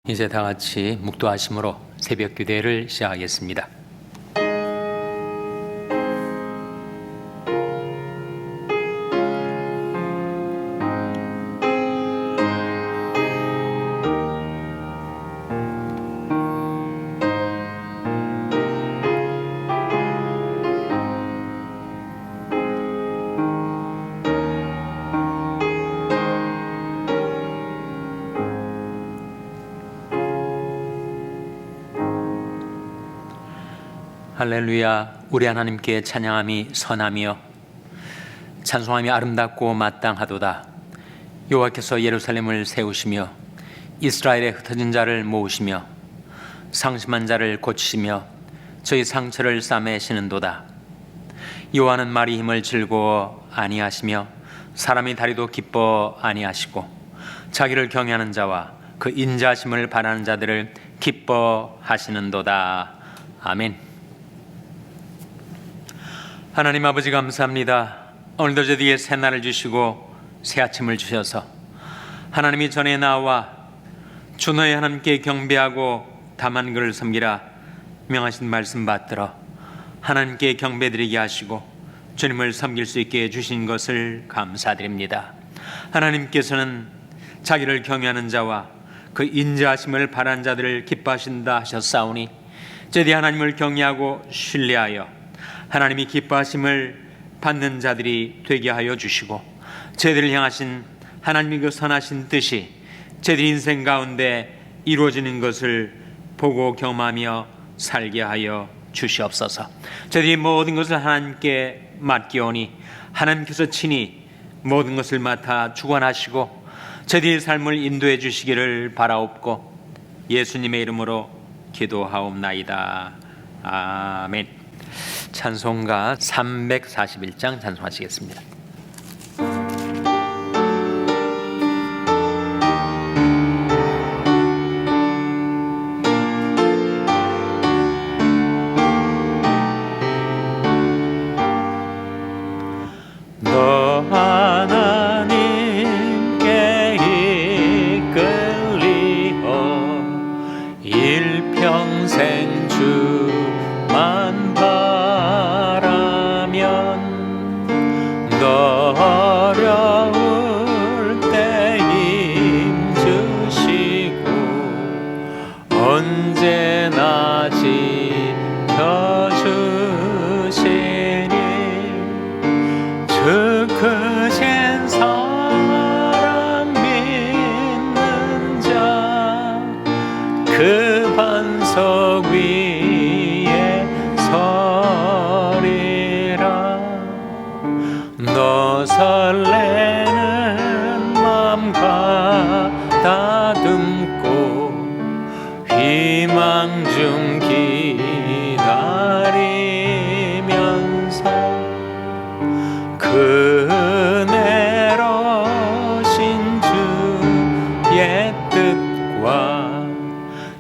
이제 다 같이 묵도하심으로 새벽 기도회를 시작하겠습니다. 할렐루야. 우리 하나님께 찬양함이 선하며 찬송함이 아름답고 마땅하도다. 여호와께서 예루살렘을 세우시며 이스라엘의 흩어진 자를 모으시며 상심한 자를 고치시며 저희 상처를 싸매시는도다. 여호와는 말이 힘을 즐거워 아니하시며 사람의 다리도 기뻐 아니하시고 자기를 경외하는 자와 그 인자하심을 바라는 자들을 기뻐하시는도다. 아멘. 하나님 아버지 감사합니다. 오늘도 저희에게 새날을 주시고 새 아침을 주셔서 하나님이 전에 나와 주 너의 하나님께 경배하고 다만 그를 섬기라 명하신 말씀 받들어 하나님께 경배드리게 하시고 주님을 섬길 수 있게 해주신 것을 감사드립니다. 하나님께서는 자기를 경외하는 자와 그 인자하심을 바라는 자들을 기뻐하신다 하셨사오니 저희들이 하나님을 경외하고 신뢰하여 하나님이 기뻐하심을 받는 자들이 되게 하여 주시고 저희들을 향하신 하나님의 그 선하신 뜻이 저희들 인생 가운데 이루어지는 것을 보고 경험하며 살게 하여 주시옵소서. 저희들이 모든 것을 하나님께 맡기오니 하나님께서 친히 모든 것을 맡아 주관하시고 저희들의 삶을 인도해 주시기를 바라옵고 예수님의 이름으로 기도하옵나이다. 아멘. 찬송가 341장 찬송하시겠습니다. 너 하나님께 이끌리어 일평생 주만 너 어려울 때 힘주시고 언제나 지켜주시니 주 크신 사랑 믿는 자 그 반석 위에 서리라. 너 설레는 맘 가다듬고 희망 중 기다리면서 그 은혜로 신주의 뜻과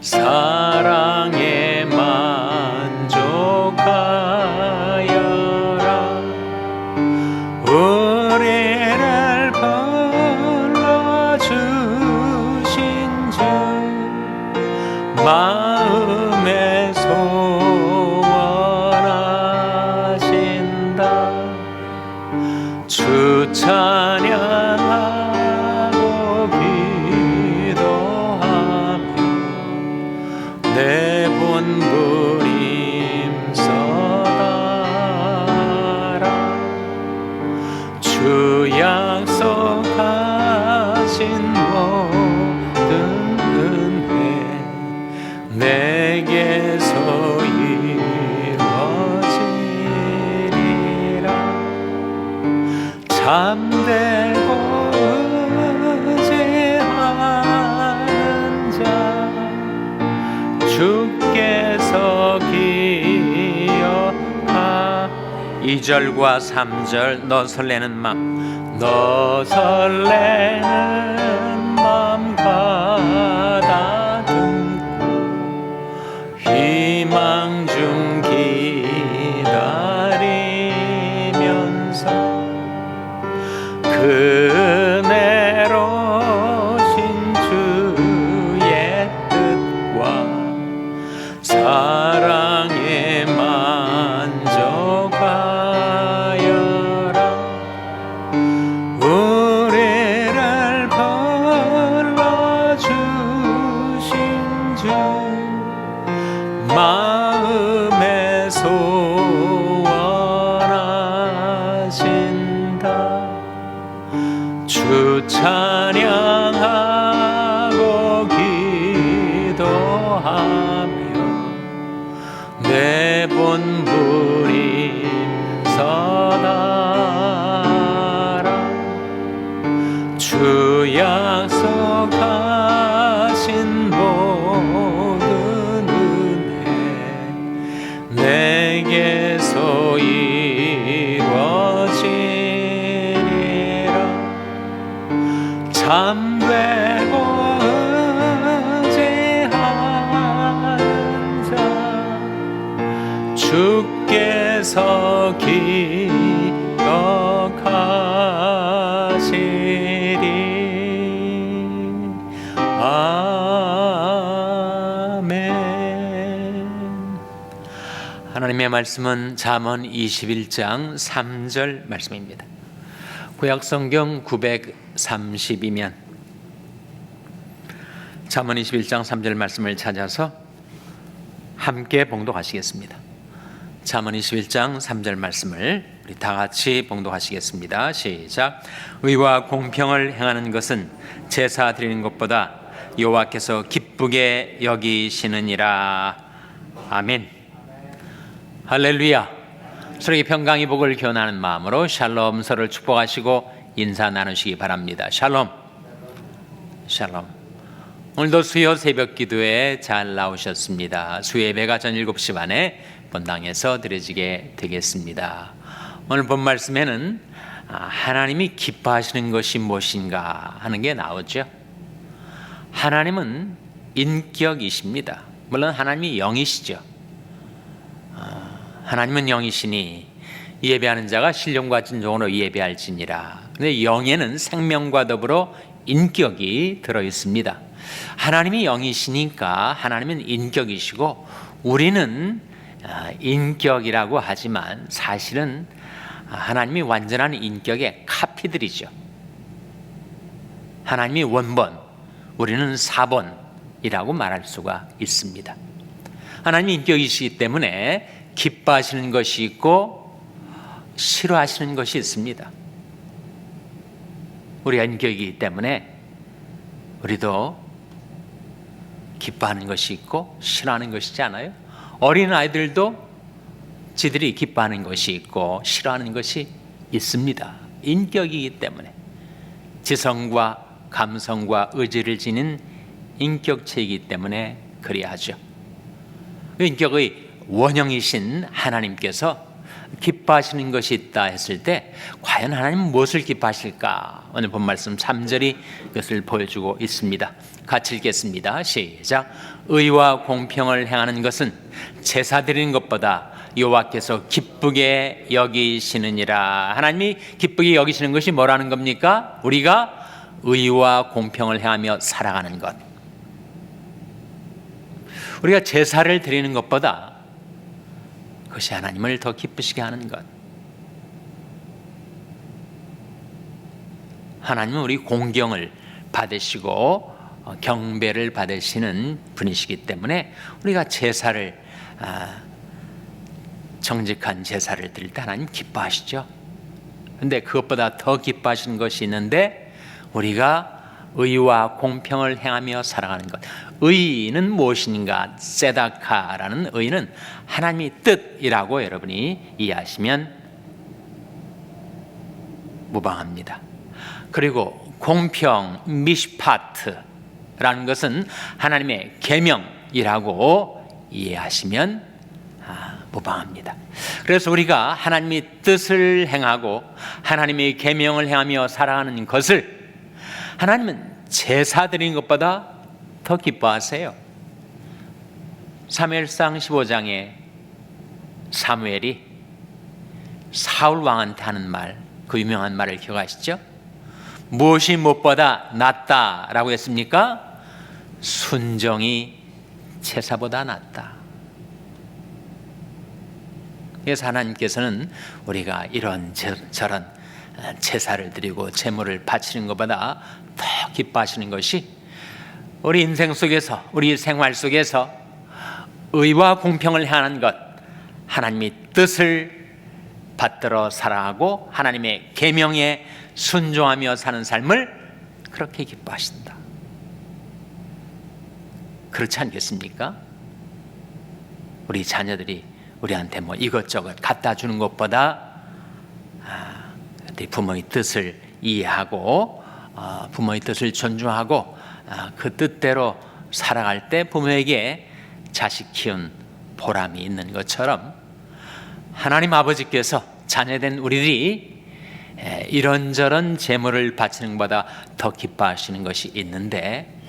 사랑에 만족하여라. 우리를 불러주신 주 마음에 소원하신다. 주 찬양하고 기도하며 내 본부림 써가라. 주 약속하신 모든 은혜 내게서 이루어지리라. 잠들고 의지하는 자 주께서 기억하. 2절과 3절 너 설레는 맘, 너 설레는 맘 가다듬고 희망 중 기다리면서 그 은혜로 신주의 뜻 주 찬양하고 기도하며 내 본분이 서다라. 주 약속하신 모든 은혜 내게서 이루어지리라. 참되고 의지하는 자 주께서 기억하시리. 아멘. 하나님의 말씀은 잠언 21장 3절 말씀입니다. 구약성경 930이면 잠언 21장 3절 말씀을 찾아서 함께 봉독하시겠습니다. 잠언 21장 3절 말씀을 우리 다 같이 봉독하시겠습니다. 시작. 의와 공평을 행하는 것은 제사 드리는 것보다 여호와께서 기쁘게 여기시느니라. 아멘. 할렐루야. 서로에게 평강의 복을 기원하는 마음으로 샬롬, 서로를 축복하시고 인사 나누시기 바랍니다. 샬롬. 샬롬. 오늘도 수요 새벽 기도에 잘 나오셨습니다. 수요 예배가 전 7시 반에 본당에서 드려지게 되겠습니다. 오늘 본 말씀에는 하나님이 기뻐하시는 것이 무엇인가 하는 게 나오죠. 하나님은 인격이십니다. 물론 하나님이 영이시죠. 하나님은 영이시니 예배하는 자가 신령과 진정으로 예배할지니라. 근데 영에는 생명과 더불어 인격이 들어 있습니다. 하나님이 영이시니까 하나님은 인격이시고 우리는 인격이라고 하지만 사실은 하나님이 완전한 인격의 카피들이죠. 하나님이 원본, 우리는 사본이라고 말할 수가 있습니다. 하나님이 인격이시기 때문에 기뻐하시는 것이 있고 싫어하시는 것이 있습니다. 우리가 인격이기 때문에 우리도 기뻐하는 것이 있고 싫어하는 것이지 않아요? 어린 아이들도 지들이 기뻐하는 것이 있고 싫어하는 것이 있습니다. 인격이기 때문에 지성과 감성과 의지를 지닌 인격체이기 때문에 그리하죠. 인격의 원형이신 하나님께서 기뻐하시는 것이 있다 했을 때 과연 하나님은 무엇을 기뻐하실까? 오늘 본 말씀 3절이 그것을 보여주고 있습니다. 같이 읽겠습니다. 시작. 의와 공평을 행하는 것은 제사 드리는 것보다 여호와께서 기쁘게 여기시느니라. 하나님이 기쁘게 여기시는 것이 뭐라는 겁니까? 우리가 의와 공평을 행하며 살아가는 것. 우리가 제사를 드리는 것보다 그것이 하나님을 더 기쁘시게 하는 것. 하나님은 우리 공경을 받으시고 경배를 받으시는 분이시기 때문에 우리가 제사를 정직한 제사를 드릴 때 하나님 기뻐하시죠. 그런데 그것보다 더 기뻐하시는 것이 있는데 우리가 의와 공평을 행하며 살아가는 것. 의는 무엇인가? 세다카라는 의는 하나님의 뜻이라고 여러분이 이해하시면 무방합니다. 그리고 공평, 미시파트라는 것은 하나님의 계명이라고 이해하시면 무방합니다. 그래서 우리가 하나님의 뜻을 행하고 하나님의 계명을 행하며 살아가는 것을 하나님은 제사 드리는 것보다 더 기뻐하세요. 사무엘상 15장에 사무엘이 사울 왕한테 하는 말, 그 유명한 말을 기억하시죠? 무엇이 무엇보다 낫다라고 했습니까? 순종이 제사보다 낫다. 그래서 하나님께서는 우리가 이런 저런 제사를 드리고 제물을 바치는 것보다 더 기뻐하시는 것이 우리 인생 속에서, 우리 생활 속에서 의와 공평을 행하는 것, 하나님의 뜻을 받들어 살아가고 하나님의 계명에 순종하며 사는 삶을 그렇게 기뻐하신다. 그렇지 않겠습니까? 우리 자녀들이 우리한테 뭐 이것저것 갖다 주는 것보다 부모의 뜻을 이해하고 부모의 뜻을 존중하고 그 뜻대로 살아갈 때 부모에게 자식 키운 보람이 있는 것처럼 하나님 아버지께서 자녀된 우리들이 이런저런 재물을 바치는 것보다 더 기뻐하시는 것이 있는데,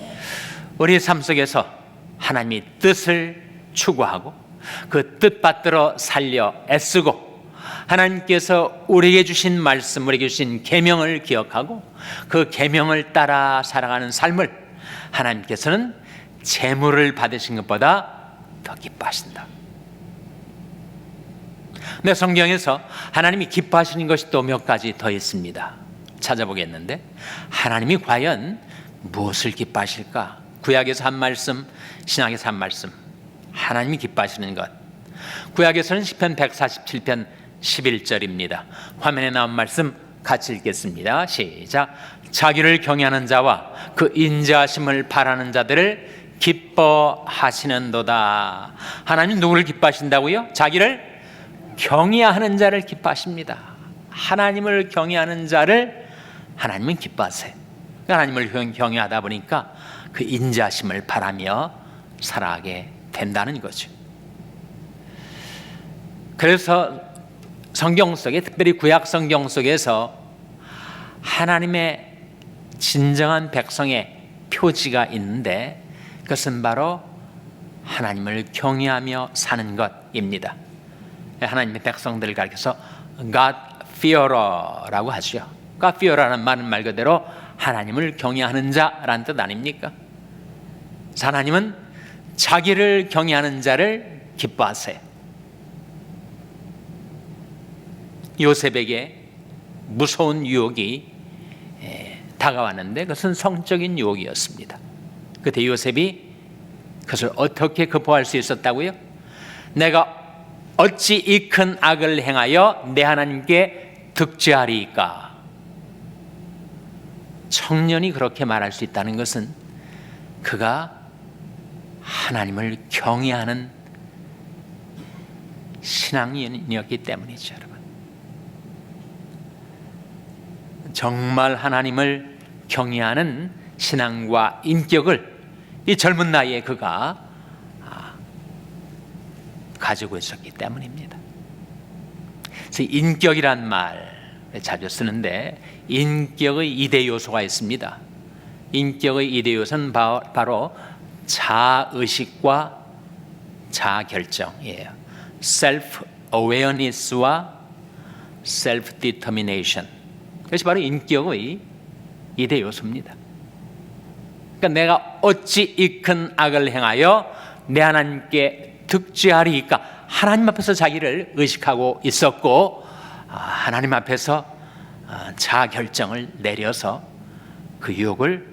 우리 삶 속에서 하나님의 뜻을 추구하고 그 뜻받들어 살려 애쓰고 하나님께서 우리에게 주신 말씀, 우리에게 주신 계명을 기억하고 그 계명을 따라 살아가는 삶을 하나님께서는 재물을 받으신 것보다 더 기뻐하신다. 근데 성경에서 하나님이 기뻐하시는 것이 또 몇 가지 더 있습니다. 찾아보겠는데 하나님이 과연 무엇을 기뻐하실까? 구약에서 한 말씀, 신약에서 한 말씀. 하나님이 기뻐하시는 것. 구약에서는 시편 147편 11절입니다. 화면에 나온 말씀 같이 읽겠습니다. 시작. 자기를 경외하는 자와 그 인자하심을 바라는 자들을 기뻐하시는도다. 하나님 누구를 기뻐하신다고요? 자기를 경외하는 자를 기뻐하십니다. 하나님을 경외하는 자를 하나님은 기뻐하세요. 하나님을 경외하다 보니까 그 인자하심을 바라며 살아가게 된다는 거죠. 그래서 성경 속에, 특별히 구약 성경 속에서 하나님의 진정한 백성의 표지가 있는데 그것은 바로 하나님을 경외하며 사는 것입니다. 하나님의 백성들을 가리켜서 God fearer라고 하죠. God fearer라는 말은 말 그대로 하나님을 경외하는 자라는 뜻 아닙니까? 하나님은 자기를 경외하는 자를 기뻐하세요. 요셉에게 무서운 유혹이 다가왔는데 그것은 성적인 유혹이었습니다. 그때 요셉이 그것을 어떻게 극복할 수 있었다고요? 내가 어찌 이 큰 악을 행하여 내 하나님께 득죄하리이까? 청년이 그렇게 말할 수 있다는 것은 그가 하나님을 경외하는 신앙인이었기 때문이죠, 여러분. 정말 하나님을 경외하는 신앙과 인격을 이 젊은 나이에 그가 가지고 있었기 때문입니다. 그래서 인격이란 말 자주 쓰는데 인격의 2대 요소가 있습니다. 인격의 2대 요소는 바로 자의식과 자결정이에요. self-awareness와 self-determination. 그것이 바로 인격의 2대 요소입니다. 그러니까 내가 어찌 이 큰 악을 행하여 내 하나님께 득죄하리이까? 하나님 앞에서 자기를 의식하고 있었고 하나님 앞에서 자결정을 내려서 그 유혹을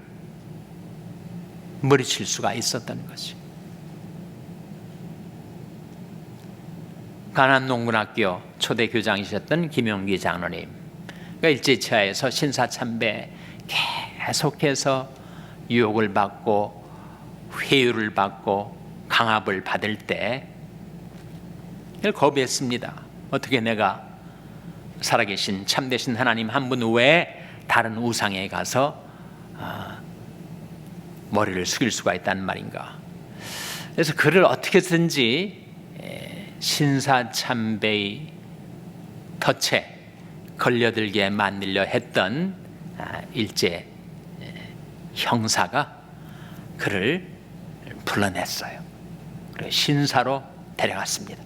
물리칠 수가 있었다는 거죠. 가난농군학교 초대 교장이셨던 김용기 장로님, 그러니까 일제치하에서 신사참배 계속해서 유혹을 받고 회유를 받고 강압을 받을 때 거부했습니다. 어떻게 내가 살아계신 참되신 하나님 한 분 외에 다른 우상에 가서 머리를 숙일 수가 있다는 말인가? 그래서 그를 어떻게든지 신사참배의 덫에 걸려들게 만들려 했던 일제 형사가 그를 불러냈어요. 그리고 신사로 데려갔습니다.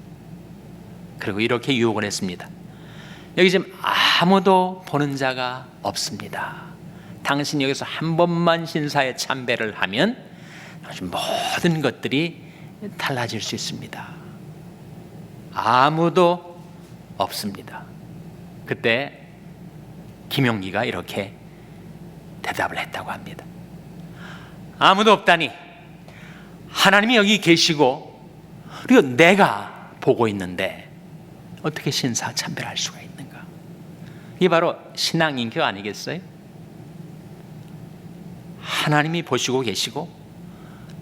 그리고 이렇게 유혹을 했습니다. 여기 지금 아무도 보는 자가 없습니다. 당신 여기서 한 번만 신사에 참배를 하면 모든 것들이 달라질 수 있습니다. 아무도 없습니다. 그때 김용기가 이렇게 대답을 했다고 합니다. 아무도 없다니 하나님이 여기 계시고 그리고 내가 보고 있는데 어떻게 신사 참배를 할 수가 있는가? 이게 바로 신앙 인격 아니겠어요? 하나님이 보시고 계시고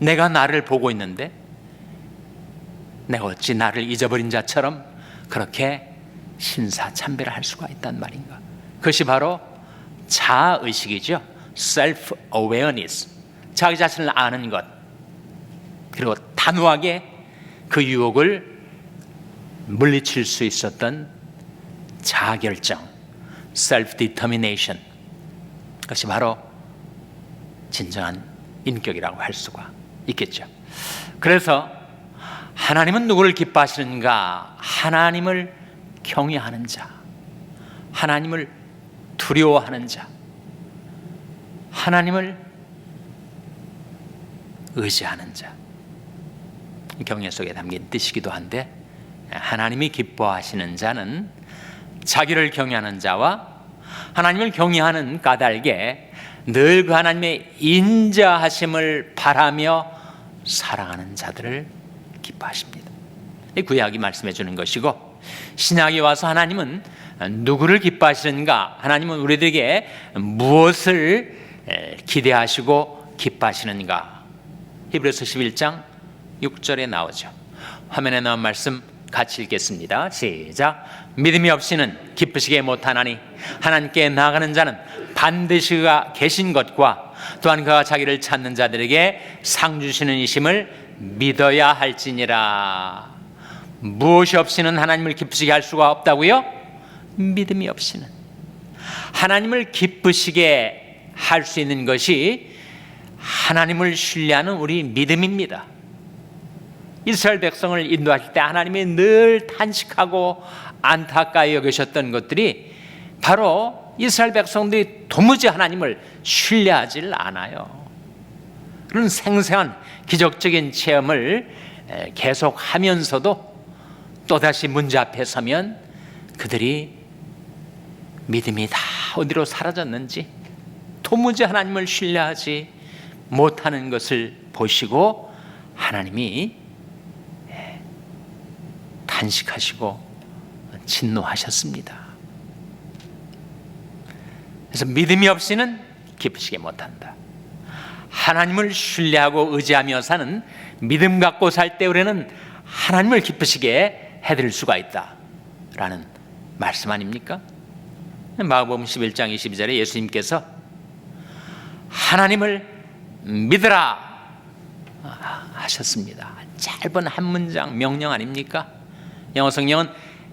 내가 나를 보고 있는데 내가 어찌 나를 잊어버린 자처럼 그렇게 신사참배를 할 수가 있단 말인가? 그것이 바로 자아의식이죠. self-awareness, 자기 자신을 아는 것, 그리고 단호하게 그 유혹을 물리칠 수 있었던 자아결정, self-determination, 그것이 바로 진정한 인격이라고 할 수가 있겠죠. 그래서 하나님은 누구를 기뻐하시는가? 하나님을 경외하는 자, 하나님을 두려워하는 자, 하나님을 의지하는 자. 경외 속에 담긴 뜻이기도 한데, 하나님이 기뻐하시는 자는 자기를 경외하는 자와 하나님을 경외하는 까닭에 늘 그 하나님의 인자하심을 바라며 사랑하는 자들을 기뻐하십니다. 이 구약이 말씀해 주는 것이고, 신약이 와서 하나님은 누구를 기뻐하시는가? 하나님은 우리들에게 무엇을 기대하시고 기뻐하시는가? 히브리서 11장 6절에 나오죠. 화면에 나온 말씀 같이 읽겠습니다. 시작. 믿음이 없이는 기쁘시게 못하나니 하나님께 나아가는 자는 반드시 그가 계신 것과 또한 그가 자기를 찾는 자들에게 상 주시는 이심을 믿어야 할지니라. 무엇이 없이는 하나님을 기쁘시게 할 수가 없다고요? 믿음이 없이는. 하나님을 기쁘시게 할 수 있는 것이 하나님을 신뢰하는 우리 믿음입니다. 이스라엘 백성을 인도하실 때 하나님이 늘 탄식하고 안타까이 여기셨던 것들이 바로 이스라엘 백성들이 도무지 하나님을 신뢰하지 않아요. 그런 생생한 기적적인 체험을 계속하면서도 또다시 문제 앞에 서면 그들이 믿음이 다 어디로 사라졌는지 도무지 하나님을 신뢰하지 못하는 것을 보시고 하나님이 탄식하시고 진노하셨습니다. 그래서 믿음이 없이는 기쁘시게 못한다. 하나님을 신뢰하고 의지하며 사는 믿음 갖고 살 때 우리는 하나님을 기쁘시게 해드릴 수가 있다라는 말씀 아닙니까? 마가복음 11장 22절에 예수님께서 하나님을 믿으라 하셨습니다. 짧은 한 문장 명령 아닙니까? 영어 성경은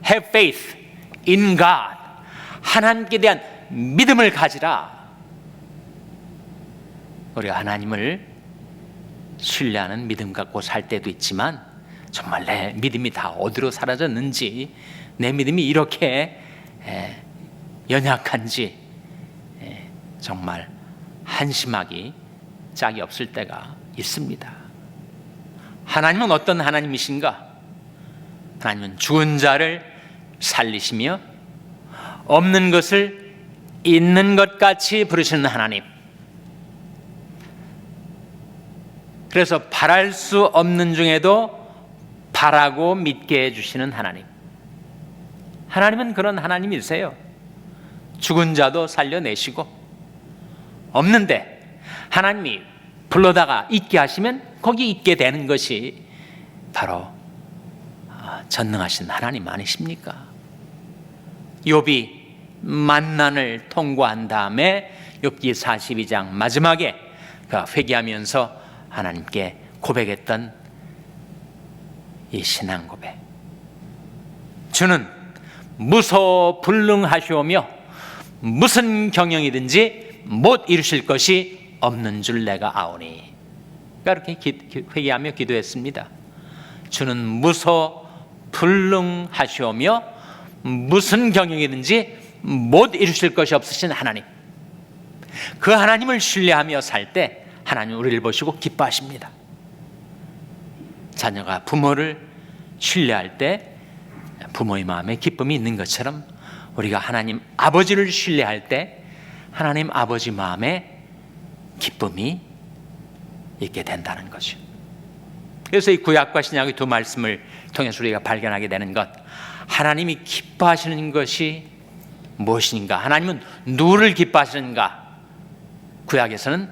have faith in God, 하나님께 대한 믿음을 가지라. 우리가 하나님을 신뢰하는 믿음 갖고 살 때도 있지만 정말 내 믿음이 다 어디로 사라졌는지, 내 믿음이 이렇게 연약한지 정말 한심하기 짝이 없을 때가 있습니다. 하나님은 어떤 하나님이신가? 하나님은 죽은 자를 살리시며 없는 것을 있는 것 같이 부르시는 하나님. 그래서 바랄 수 없는 중에도 바라고 믿게 해주시는 하나님. 하나님은 그런 하나님이세요. 죽은 자도 살려내시고 없는데 하나님이 불러다가 있게 하시면 거기 있게 되는 것이 바로 전능하신 하나님 아니십니까? 욥이 만난을 통과한 다음에 욥기 42장 마지막에 그가 회개하면서 하나님께 고백했던 이 신앙 고백. 주는 무소불능하시오며 무슨 경영이든지 못 이루실 것이 없는 줄 내가 아오니. 그렇게 회개하며 기도했습니다. 주는 무소불능하시오며 무슨 경영이든지 못 이루실 것이 없으신 하나님. 그 하나님을 신뢰하며 살 때 하나님 우리를 보시고 기뻐하십니다. 자녀가 부모를 신뢰할 때 부모의 마음에 기쁨이 있는 것처럼 우리가 하나님 아버지를 신뢰할 때 하나님 아버지 마음에 기쁨이 있게 된다는 거죠. 그래서 이 구약과 신약의 두 말씀을 통해서 우리가 발견하게 되는 것, 하나님이 기뻐하시는 것이 무엇인가? 하나님은 누구를 기뻐하시는가? 구약에서는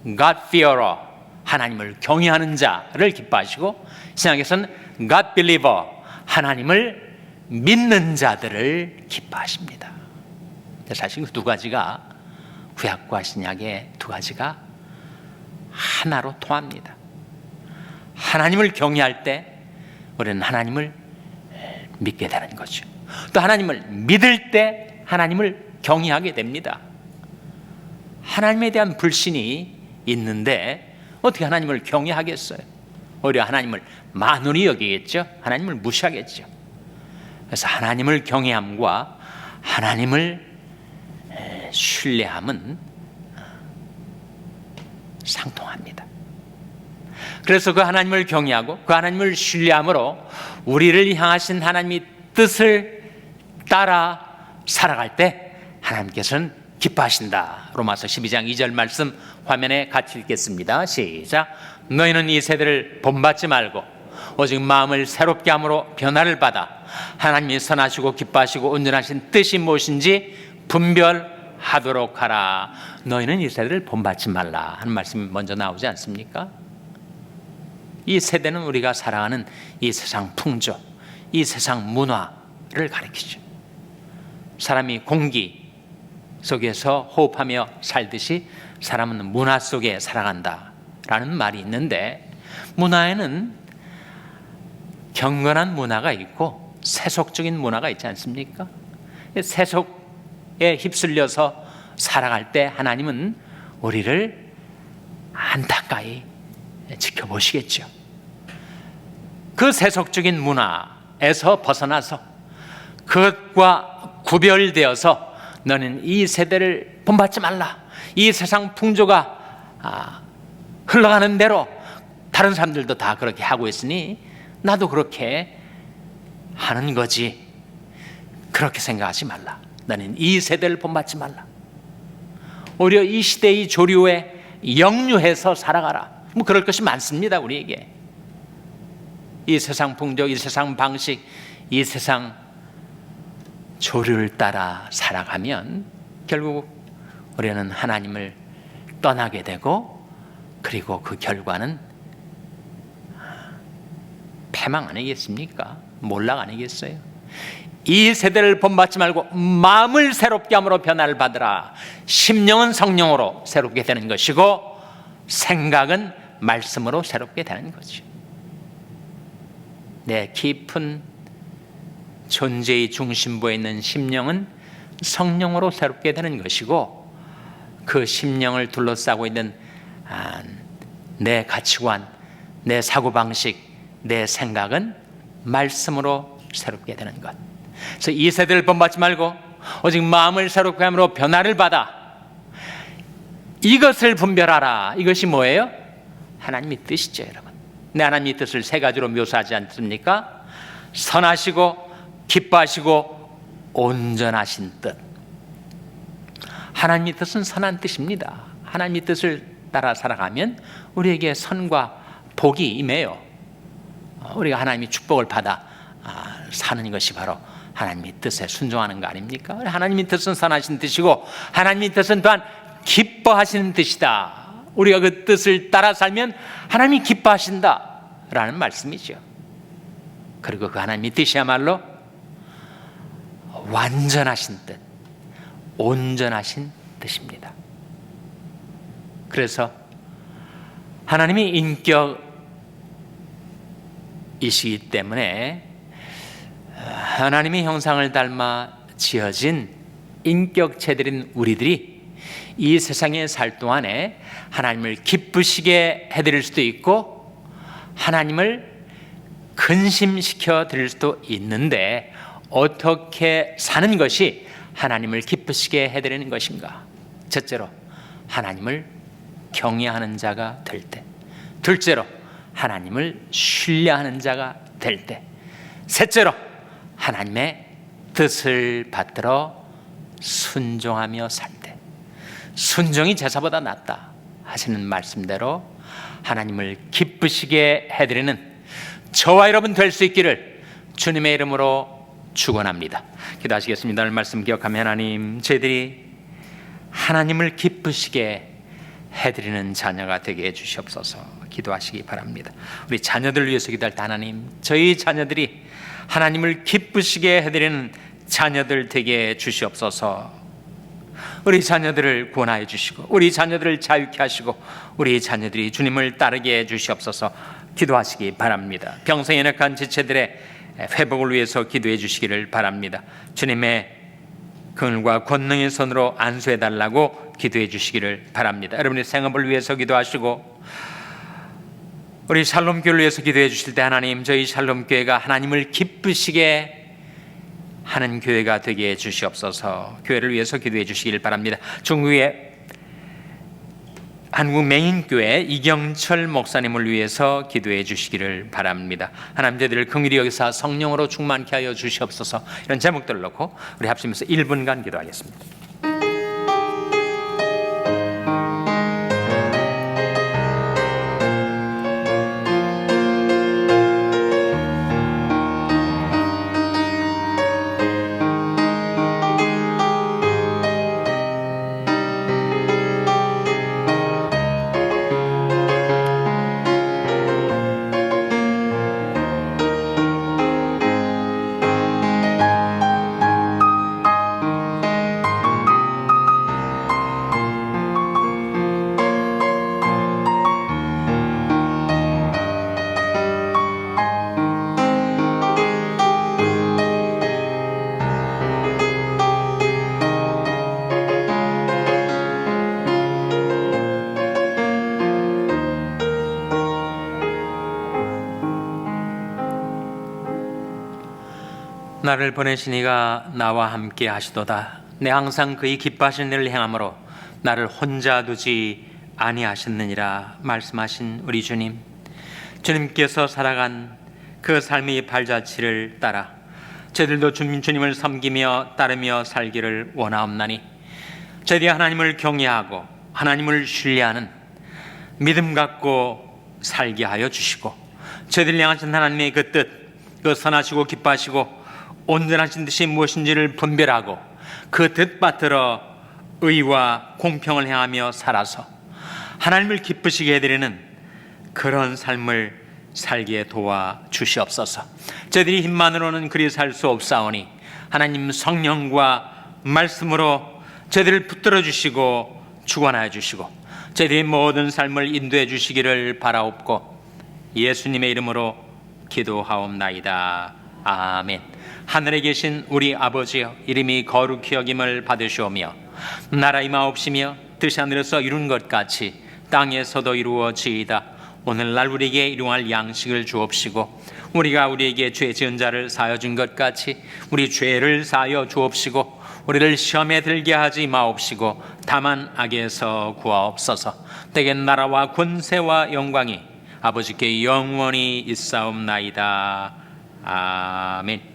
God fearer, 하나님을 경외하는 자를 기뻐하시고, 신약에서는 God believer, 하나님을 믿는 자들을 기뻐하십니다. 사실 그 두 가지가, 구약과 신약의 두 가지가 하나로 통합니다. 하나님을 경외할 때 우리는 하나님을 믿게 되는 거죠. 또 하나님을 믿을 때 하나님을 경외하게 됩니다. 하나님에 대한 불신이 있는데 어떻게 하나님을 경외하겠어요? 오히려 하나님을 만원히 여기겠죠. 하나님을 무시하겠죠. 그래서 하나님을 경외함과 하나님을 신뢰함은 상통합니다. 그래서 그 하나님을 경외하고 그 하나님을 신뢰함으로 우리를 향하신 하나님의 뜻을 따라 살아갈 때 하나님께서는 기뻐하신다. 로마서 12장 2절 말씀 화면에 같이 읽겠습니다. 시작. 너희는 이 세대를 본받지 말고 오직 마음을 새롭게 함으로 변화를 받아 하나님이 선하시고 기뻐하시고 온전하신 뜻이 무엇인지 분별하도록 하라. 너희는 이 세대를 본받지 말라 하는 말씀이 먼저 나오지 않습니까? 이 세대는 우리가 살아가는 이 세상 풍조, 이 세상 문화를 가리키죠. 사람이 공기 속에서 호흡하며 살듯이 사람은 문화 속에 살아간다라는 말이 있는데, 문화에는 경건한 문화가 있고 세속적인 문화가 있지 않습니까? 세속에 휩쓸려서 살아갈 때 하나님은 우리를 안타까이 지켜보시겠죠. 그 세속적인 문화에서 벗어나서 그것과 구별되어서 너는 이 세대를 본받지 말라. 이 세상 풍조가 흘러가는 대로 다른 사람들도 다 그렇게 하고 있으니 나도 그렇게 하는 거지. 그렇게 생각하지 말라. 너는 이 세대를 본받지 말라. 오히려 이 시대의 조류에 역류해서 살아가라. 뭐 그럴 것이 많습니다. 우리에게 이 세상 풍조, 이 세상 방식, 이 세상 조류를 따라 살아가면 결국 우리는 하나님을 떠나게 되고, 그리고 그 결과는 패망 아니겠습니까? 몰락 아니겠어요? 이 세대를 본받지 말고 마음을 새롭게 함으로 변화를 받으라. 심령은 성령으로 새롭게 되는 것이고 생각은 말씀으로 새롭게 되는 거죠. 내 깊은 존재의 중심부에 있는 심령은 성령으로 새롭게 되는 것이고, 그 심령을 둘러싸고 있는 내 가치관, 내 사고방식, 내 생각은 말씀으로 새롭게 되는 것. 그래서 이 세대를 본받지 말고 오직 마음을 새롭게 함으로 변화를 받아 이것을 분별하라. 이것이 뭐예요? 하나님의 뜻이죠, 여러분. 내 하나님의 뜻을 세 가지로 묘사하지 않습니까? 선하시고 기뻐하시고 온전하신 뜻. 하나님의 뜻은 선한 뜻입니다. 하나님의 뜻을 따라 살아가면 우리에게 선과 복이 임해요. 우리가 하나님의 축복을 받아 사는 것이 바로 하나님의 뜻에 순종하는 거 아닙니까? 하나님의 뜻은 선하신 뜻이고 하나님의 뜻은 또한 기뻐하시는 뜻이다. 우리가 그 뜻을 따라 살면 하나님이 기뻐하신다라는 말씀이죠. 그리고 그 하나님의 뜻이야말로 완전하신 뜻, 온전하신 뜻입니다. 그래서 하나님이 인격이시기 때문에 하나님의 형상을 닮아 지어진 인격체들인 우리들이 이 세상에 살 동안에 하나님을 기쁘시게 해드릴 수도 있고 하나님을 근심시켜 드릴 수도 있는데, 어떻게 사는 것이 하나님을 기쁘시게 해드리는 것인가? 첫째로 하나님을 경외하는 자가 될 때, 둘째로 하나님을 신뢰하는 자가 될 때, 셋째로 하나님의 뜻을 받들어 순종하며 살 때. 순종이 제사보다 낫다 하시는 말씀대로 하나님을 기쁘시게 해드리는 저와 여러분 될 수 있기를 주님의 이름으로 축원합니다. 기도하시겠습니다. 오늘 말씀 기억하며 하나님, 저희들이 하나님을 기쁘시게 해드리는 자녀가 되게 해주시옵소서. 기도하시기 바랍니다. 우리 자녀들을 위해서 기도할 때 하나님, 저희 자녀들이 하나님을 기쁘시게 해드리는 자녀들 되게 해주시옵소서. 우리 자녀들을 구원하여 주시고 우리 자녀들을 자유케 하시고 우리 자녀들이 주님을 따르게 해주시옵소서. 기도하시기 바랍니다. 평생 연약한 지체들의 회복을 위해서 기도해 주시기를 바랍니다. 주님의 긍휼과 권능의 손으로 안수해 달라고 기도해 주시기를 바랍니다. 여러분의 생업을 위해서 기도하시고 우리 샬롬교회를 위해서 기도해 주실 때 하나님, 저희 샬롬교회가 하나님을 기쁘시게 하는 교회가 되게 해 주시옵소서. 교회를 위해서 기도해 주시길 바랍니다. 중국의 한국 메인교회 이경철 목사님을 위해서 기도해 주시기를 바랍니다. 하나님, 저희들을 긍휼히 여기사 성령으로 충만케 하여 주시옵소서. 이런 제목들을 놓고 우리 합심해서 1분간 기도하겠습니다. 나를 보내신 이가 나와 함께 하시도다. 내 항상 그의 기뻐하시는 일을 행함으로 나를 혼자 두지 아니하셨느니라 말씀하신 우리 주님, 주님께서 살아간 그 삶의 발자취를 따라 저희들도 주님을 섬기며 따르며 살기를 원하옵나니 저희들이 하나님을 경외하고 하나님을 신뢰하는 믿음 갖고 살게 하여 주시고 저희들 향하신 하나님의 그 뜻, 그 선하시고 기뻐하시고 온전하신 뜻이 무엇인지를 분별하고 그 뜻 받들어 의와 공평을 행하며 살아서 하나님을 기쁘시게 해드리는 그런 삶을 살게 도와 주시옵소서. 저희들이 힘만으로는 그리 살 수 없사오니 하나님 성령과 말씀으로 저희들을 붙들어 주시고 주관하여 주시고 저희들의 모든 삶을 인도해 주시기를 바라옵고 예수님의 이름으로 기도하옵나이다. 아멘. 하늘에 계신 우리 아버지여, 이름이 거룩히 여김을 받으시오며 나라 임하옵시며 뜻이 하늘에서 이룬 것 같이 땅에서도 이루어지이다. 오늘날 우리에게 일용할 양식을 주옵시고 우리가 우리에게 죄 지은 자를 사하여 준 것 같이 우리 죄를 사하여 주옵시고 우리를 시험에 들게 하지 마옵시고 다만 악에서 구하옵소서. 때에 나라와 권세와 영광이 아버지께 영원히 있사옵나이다. 아멘.